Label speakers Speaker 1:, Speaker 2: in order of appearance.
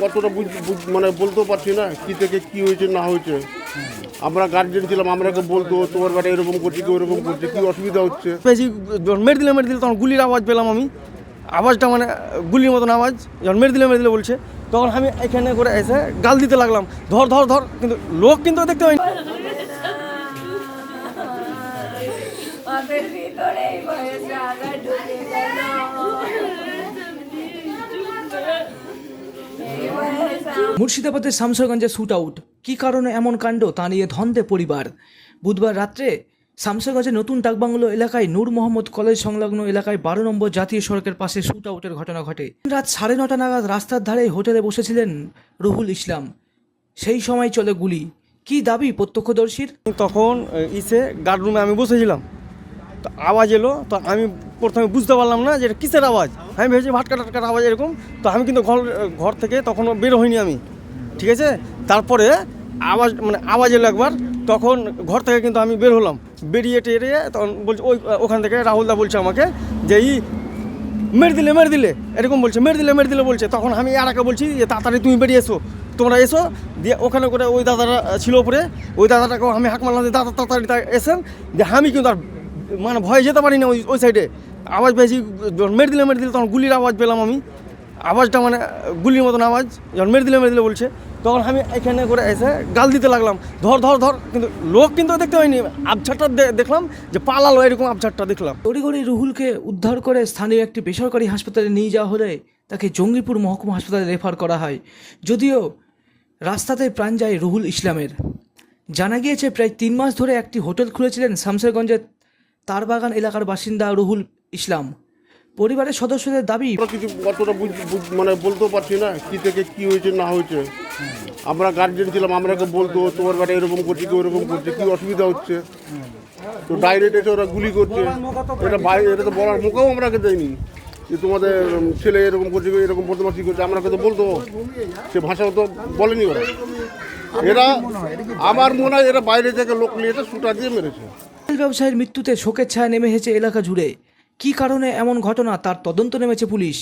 Speaker 1: কতটা মানে বলতেও পারছি না কি থেকে কি হয়েছে না হয়েছে। আমরা গার্জেন ছিলাম, আমরাকে বলতো তোমার বাড়ি এরকম করছে কি ওরকম করছে, কি অসুবিধা হচ্ছে।
Speaker 2: বেশি মেরে দিলে তখন গুলির আওয়াজ পেলাম আমি, আওয়াজটা মানে গুলির মতন আওয়াজ। যখন মেরে দিলে বলছে তখন আমি এখানে করে এসে গাল দিতে লাগলাম, ধর ধর ধর, কিন্তু লোক কিন্তু দেখতে পাইনি।
Speaker 3: মুর্শিদাবাদের শামসারগঞ্জে শ্যুট আউট, কী কারণে এমন কাণ্ড তা নিয়ে ধন্দে পরিবার। বুধবার রাত্রে শামসারগঞ্জের নতুন ডাকবাংলো এলাকায় নূর মোহাম্মদ কলেজ সংলগ্ন এলাকায় 12 নম্বর জাতীয় সড়কের পাশে শ্যুট আউটের ঘটনা ঘটে। রাত 9:30 নাগাদ রাস্তার ধারে হোটেলে বসেছিলেন রুহুল ইসলাম, সেই সময় চলে গুলি। কি দাবি প্রত্যক্ষদর্শীর?
Speaker 2: তখন গার্ড রুমে আমি বসেছিলাম, তো আওয়াজ এলো, তো আমি প্রথমে বুঝতে পারলাম না যে এটা কিসের আওয়াজ। আমি ভেবেছি ভাটকা টাটকার আওয়াজ এরকম। তো আমি কিন্তু ঘর থেকে তখনও বের হইনি আমি, ঠিক আছে। তারপরে আওয়াজ এলো একবার, তখন ঘর থেকে কিন্তু আমি বের হলাম। বেরিয়ে টেরিয়ে তখন বলছে ওখান থেকে রাহুলদা বলছে আমাকে যে মেরে দিলে এরকম বলছে, মেরে দিলে বলছে। তখন আমি আর একে বলছি যে তাড়াতাড়ি তুমি বেরিয়ে এসো, তোমরা এসো। দিয়ে ওখানে করে ওই দাদারা ছিল ওপরে, ওই দাদাটাকেও আমি হাঁক মারলাম যে দাদা তাড়াতাড়ি এসেন। যে আমি কিন্তু আর মানে ভয়ে যেতে পারি না ওই সাইডে। আওয়াজ পেয়েছি, মেরে দিলে তখন গুলির আওয়াজ পেলাম আমি, আওয়াজটা মানে গুলির মতন আওয়াজ। যখন মেরে দিলে বলছে তখন আমি এখানে করে এসে গাল দিতে লাগলাম, ধর ধর ধর, কিন্তু লোক কিন্তু দেখতে পাইনি। আবছাটটা দেখলাম যে পালালো, এরকম আবছাটটা দেখলাম।
Speaker 3: তড়িঘড়ি রুহুলকে উদ্ধার করে স্থানীয় একটি বেসরকারি হাসপাতালে নিয়ে যাওয়া হলে তাকে জঙ্গিপুর মহকুমা হাসপাতালে রেফার করা হয়। যদিও রাস্তাতে প্রাণ যায় রুহুল ইসলামের। জানা গিয়েছে প্রায় 3 মাস ধরে একটি হোটেল খুলেছিলেন শামসারগঞ্জের তারবাগান এলাকার বাসিন্দা রুহুল ইসলাম। পরিবারের সদস্যদের দাবি,
Speaker 1: আমরা কিছু কতটা মানে বলতেও পারছি না কি থেকে কি হয়েছে না হয়েছে। আমরা গার্জেন ছিলাম, আমরাকে বলতো তোমার বাড়ি এরকম করছে কি ওরকম করছে, কি অসুবিধা হচ্ছে। তো ডাইরেক্ট এসে ওরা গুলি করছে। এটা তো বলার মুখেও আমরাকে দেয়নি যে তোমাদের ছেলে এরকম করছে এরকম বদমাশি করছে। আমরাকে তো বলতো, সে ভাষাও তো বলেনি ওরা। আমার মনে হয় এরা বাইরে থেকে লোক নিয়ে এটা শুটার দিয়ে মেরেছে।
Speaker 3: ব্যবসায়ীর মৃত্যুতে শোকের ছায়া নেমে এসেছে এলাকা জুড়ে। কী কারণে এমন ঘটনা তার তদন্ত নেমেছে পুলিশ।